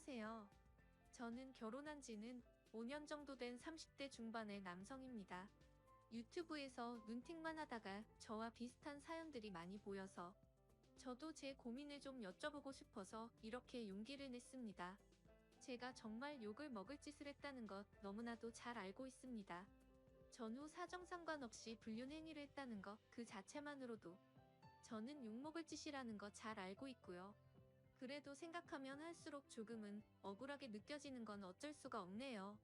안녕하세요. 저는 결혼한 지는 5년 정도 된 30대 중반의 남성입니다. 유튜브에서 눈팅만 하다가 저와 비슷한 사연들이 많이 보여서 저도 제 고민을 좀 여쭤보고 싶어서 이렇게 용기를 냈습니다. 제가 정말 욕을 먹을 짓을 했다는 것 너무나도 잘 알고 있습니다. 전후 사정 상관없이 불륜 행위를 했다는 것 그 자체만으로도 저는 욕먹을 짓이라는 거 잘 알고 있고요. 그래도 생각하면 할수록 조금은 억울하게 느껴지는 건 어쩔 수가 없네요.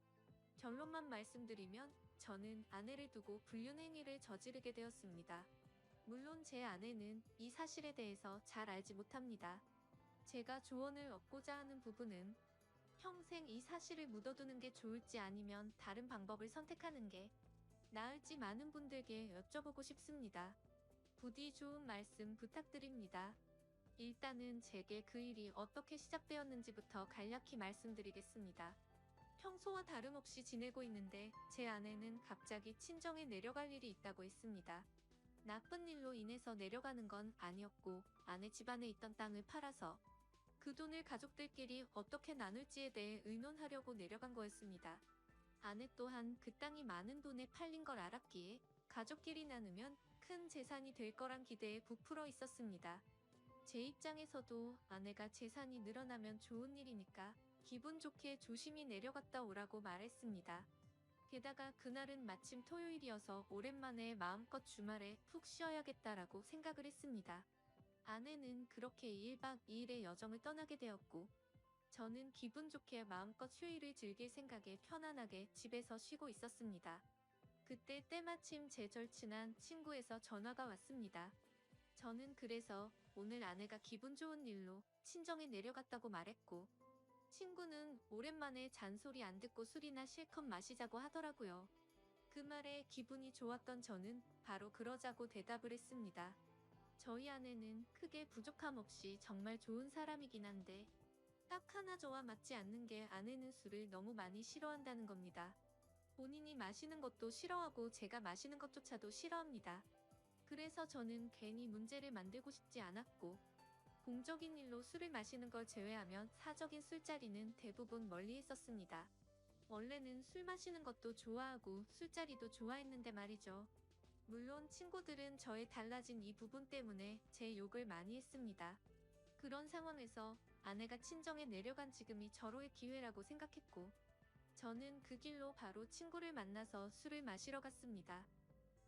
결론만 말씀드리면 저는 아내를 두고 불륜 행위를 저지르게 되었습니다. 물론 제 아내는 이 사실에 대해서 잘 알지 못합니다. 제가 조언을 얻고자 하는 부분은 평생 이 사실을 묻어두는 게 좋을지 아니면 다른 방법을 선택하는 게 나을지 많은 분들께 여쭤보고 싶습니다. 부디 좋은 말씀 부탁드립니다. 일단은 제게 그 일이 어떻게 시작되었는지부터 간략히 말씀드리겠습니다. 평소와 다름없이 지내고 있는데 제 아내는 갑자기 친정에 내려갈 일이 있다고 했습니다. 나쁜 일로 인해서 내려가는 건 아니었고 아내 집안에 있던 땅을 팔아서 그 돈을 가족들끼리 어떻게 나눌지에 대해 의논하려고 내려간 거였습니다. 아내 또한 그 땅이 많은 돈에 팔린 걸 알았기에 가족끼리 나누면 큰 재산이 될 거란 기대에 부풀어 있었습니다. 제 입장에서도 아내가 재산이 늘어나면 좋은 일이니까 기분 좋게 조심히 내려갔다 오라고 말했습니다. 게다가 그날은 마침 토요일이어서 오랜만에 마음껏 주말에 푹 쉬어야겠다라고 생각을 했습니다. 아내는 그렇게 1박 2일의 여정을 떠나게 되었고 저는 기분 좋게 마음껏 휴일을 즐길 생각에 편안하게 집에서 쉬고 있었습니다. 그때 때마침 제 절친한 친구에서 전화가 왔습니다. 저는 그래서 오늘 아내가 기분 좋은 일로 친정에 내려갔다고 말했고 친구는 오랜만에 잔소리 안 듣고 술이나 실컷 마시자고 하더라고요. 그 말에 기분이 좋았던 저는 바로 그러자고 대답을 했습니다. 저희 아내는 크게 부족함 없이 정말 좋은 사람이긴 한데 딱 하나 저와 맞지 않는 게 아내는 술을 너무 많이 싫어한다는 겁니다. 본인이 마시는 것도 싫어하고 제가 마시는 것조차도 싫어합니다. 그래서 저는 괜히 문제를 만들고 싶지 않았고 공적인 일로 술을 마시는 걸 제외하면 사적인 술자리는 대부분 멀리 했었습니다. 원래는 술 마시는 것도 좋아하고 술자리도 좋아했는데 말이죠. 물론 친구들은 저의 달라진 이 부분 때문에 제 욕을 많이 했습니다. 그런 상황에서 아내가 친정에 내려간 지금이 절호의 기회라고 생각했고 저는 그 길로 바로 친구를 만나서 술을 마시러 갔습니다.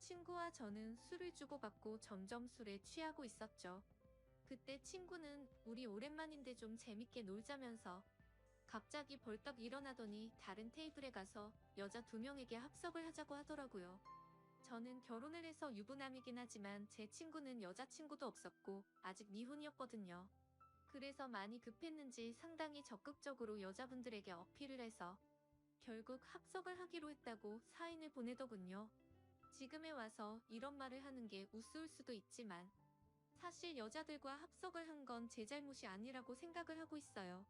친구와 저는 술을 주고받고 점점 술에 취하고 있었죠. 그때 친구는 우리 오랜만인데 좀 재밌게 놀자면서 갑자기 벌떡 일어나더니 다른 테이블에 가서 여자 2명에게 합석을 하자고 하더라고요. 저는 결혼을 해서 유부남이긴 하지만 제 친구는 여자친구도 없었고 아직 미혼이었거든요. 그래서 많이 급했는지 상당히 적극적으로 여자분들에게 어필을 해서 결국 합석을 하기로 했다고 사인을 보내더군요. 지금에 와서 이런 말을 하는 게 우스울 수도 있지만 사실 여자들과 합석을 한 건 제 잘못이 아니라고 생각을 하고 있어요.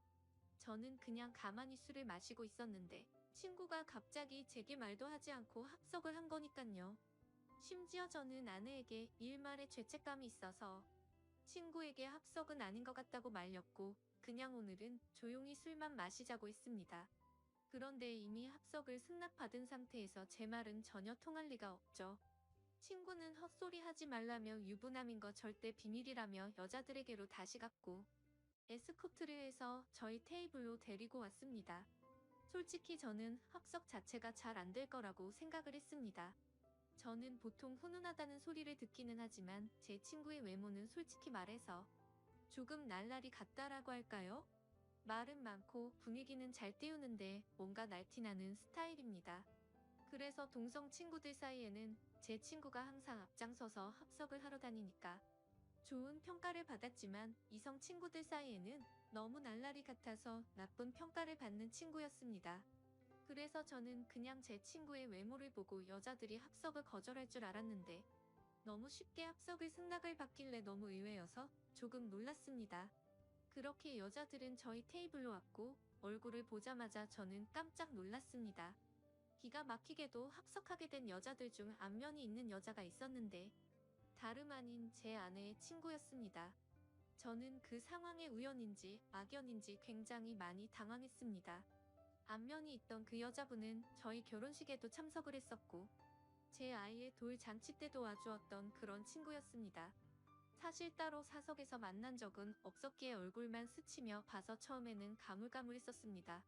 저는 그냥 가만히 술을 마시고 있었는데 친구가 갑자기 제게 말도 하지 않고 합석을 한 거니깐요. 심지어 저는 아내에게 일말의 죄책감이 있어서 친구에게 합석은 아닌 것 같다고 말렸고 그냥 오늘은 조용히 술만 마시자고 했습니다. 그런데 이미 합석을 승낙받은 상태에서 제 말은 전혀 통할 리가 없죠. 친구는 헛소리 하지 말라며 유부남인 거 절대 비밀이라며 여자들에게로 다시 갔고 에스코트를 해서 저희 테이블로 데리고 왔습니다. 솔직히 저는 합석 자체가 잘 안 될 거라고 생각을 했습니다. 저는 보통 훈훈하다는 소리를 듣기는 하지만 제 친구의 외모는 솔직히 말해서 조금 날라리 같다라고 할까요? 말은 많고 분위기는 잘 띄우는데 뭔가 날티나는 스타일입니다. 그래서 동성 친구들 사이에는 제 친구가 항상 앞장서서 합석을 하러 다니니까 좋은 평가를 받았지만 이성 친구들 사이에는 너무 날라리 같아서 나쁜 평가를 받는 친구였습니다. 그래서 저는 그냥 제 친구의 외모를 보고 여자들이 합석을 거절할 줄 알았는데 너무 쉽게 합석을 승낙을 받길래 너무 의외여서 조금 놀랐습니다. 그렇게 여자들은 저희 테이블로 왔고 얼굴을 보자마자 저는 깜짝 놀랐습니다. 기가 막히게도 합석하게 된 여자들 중 안면이 있는 여자가 있었는데 다름 아닌 제 아내의 친구였습니다. 저는 그 상황의 우연인지 악연인지 굉장히 많이 당황했습니다. 안면이 있던 그 여자분은 저희 결혼식에도 참석을 했었고 제 아이의 돌 잔치 때도 와주었던 그런 친구였습니다. 사실 따로 사석에서 만난 적은 없었기에 얼굴만 스치며 봐서 처음에는 가물가물했었습니다.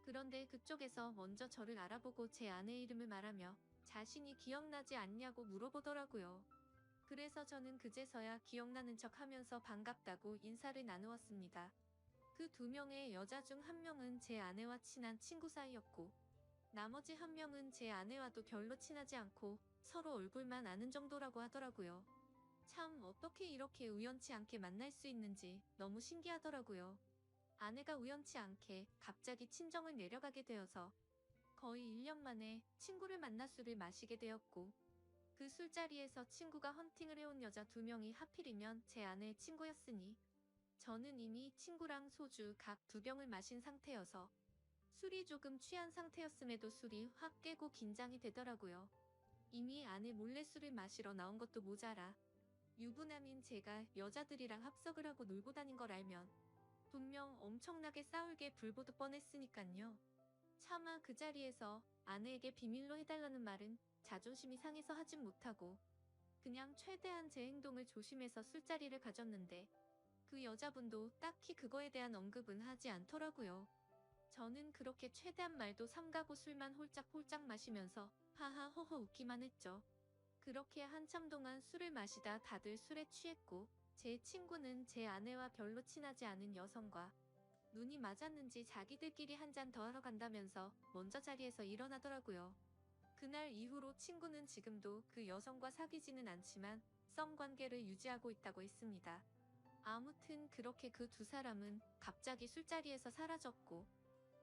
그런데 그쪽에서 먼저 저를 알아보고 제 아내 이름을 말하며 자신이 기억나지 않냐고 물어보더라고요. 그래서 저는 그제서야 기억나는 척 하면서 반갑다고 인사를 나누었습니다. 그 두 명의 여자 중 한 명은 제 아내와 친한 친구 사이였고 나머지 한 명은 제 아내와도 별로 친하지 않고 서로 얼굴만 아는 정도라고 하더라고요. 참 어떻게 이렇게 우연치 않게 만날 수 있는지 너무 신기하더라고요. 아내가 우연치 않게 갑자기 친정을 내려가게 되어서 거의 1년 만에 친구를 만나 술을 마시게 되었고 그 술자리에서 친구가 헌팅을 해온 여자 두 명이 하필이면 제 아내의 친구였으니 저는 이미 친구랑 소주 각 2병을 마신 상태여서 술이 조금 취한 상태였음에도 술이 확 깨고 긴장이 되더라고요. 이미 아내 몰래 술을 마시러 나온 것도 모자라 유부남인 제가 여자들이랑 합석을 하고 놀고 다닌 걸 알면 분명 엄청나게 싸울게 불보듯 뻔했으니깐요. 차마 그 자리에서 아내에게 비밀로 해달라는 말은 자존심이 상해서 하진 못하고 그냥 최대한 제 행동을 조심해서 술자리를 가졌는데 그 여자분도 딱히 그거에 대한 언급은 하지 않더라고요. 저는 그렇게 최대한 말도 삼가고 술만 홀짝홀짝 마시면서 하하 허허 웃기만 했죠. 그렇게 한참 동안 술을 마시다 다들 술에 취했고 제 친구는 제 아내와 별로 친하지 않은 여성과 눈이 맞았는지 자기들끼리 한 잔 더 하러 간다면서 먼저 자리에서 일어나더라고요. 그날 이후로 친구는 지금도 그 여성과 사귀지는 않지만 썸관계를 유지하고 있다고 했습니다. 아무튼 그렇게 그 두 사람은 갑자기 술자리에서 사라졌고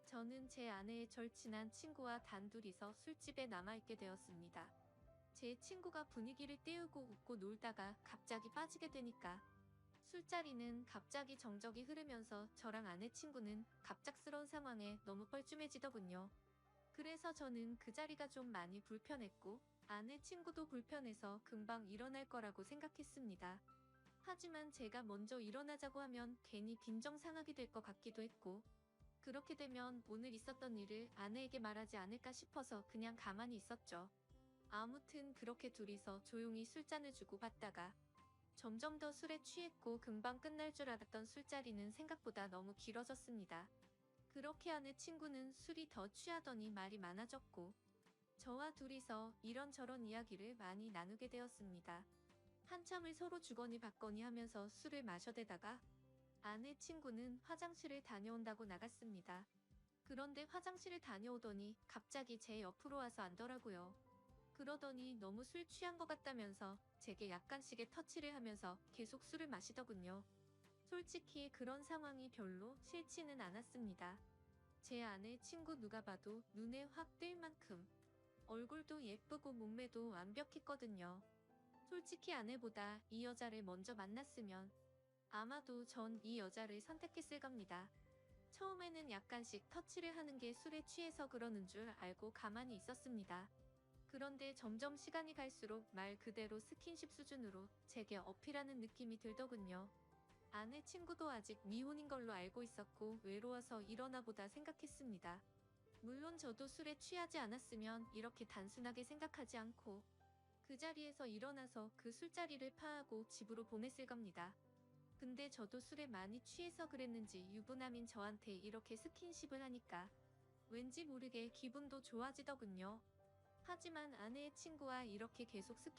저는 제 아내의 절친한 친구와 단둘이서 술집에 남아있게 되었습니다. 제 친구가 분위기를 띄우고 웃고 놀다가 갑자기 빠지게 되니까 술자리는 갑자기 정적이 흐르면서 저랑 아내 친구는 갑작스러운 상황에 너무 뻘쭘해지더군요. 그래서 저는 그 자리가 좀 많이 불편했고 아내 친구도 불편해서 금방 일어날 거라고 생각했습니다. 하지만 제가 먼저 일어나자고 하면 괜히 빈정상하게 될 것 같기도 했고 그렇게 되면 오늘 있었던 일을 아내에게 말하지 않을까 싶어서 그냥 가만히 있었죠. 아무튼 그렇게 둘이서 조용히 술잔을 주고받다가 점점 더 술에 취했고 금방 끝날 줄 알았던 술자리는 생각보다 너무 길어졌습니다. 그렇게 아내 친구는 술이 더 취하더니 말이 많아졌고 저와 둘이서 이런저런 이야기를 많이 나누게 되었습니다. 한참을 서로 주거니 받거니 하면서 술을 마셔대다가 아내 친구는 화장실을 다녀온다고 나갔습니다. 그런데 화장실을 다녀오더니 갑자기 제 옆으로 와서 앉더라고요. 그러더니 너무 술 취한 것 같다면서 제게 약간씩의 터치를 하면서 계속 술을 마시더군요. 솔직히 그런 상황이 별로 싫지는 않았습니다. 제 아내 친구 누가 봐도 눈에 확 띌 만큼 얼굴도 예쁘고 몸매도 완벽했거든요. 솔직히 아내보다 이 여자를 먼저 만났으면 아마도 전 이 여자를 선택했을 겁니다. 처음에는 약간씩 터치를 하는 게 술에 취해서 그러는 줄 알고 가만히 있었습니다. 그런데 점점 시간이 갈수록 말 그대로 스킨십 수준으로 제게 어필하는 느낌이 들더군요. 아내 친구도 아직 미혼인 걸로 알고 있었고 외로워서 이러나 보다 생각했습니다. 물론 저도 술에 취하지 않았으면 이렇게 단순하게 생각하지 않고 그 자리에서 일어나서 그 술자리를 파하고 집으로 보냈을 겁니다. 근데 저도 술에 많이 취해서 그랬는지 유부남인 저한테 이렇게 스킨십을 하니까 왠지 모르게 기분도 좋아지더군요. 하지만 아내의 친구와 이렇게 계속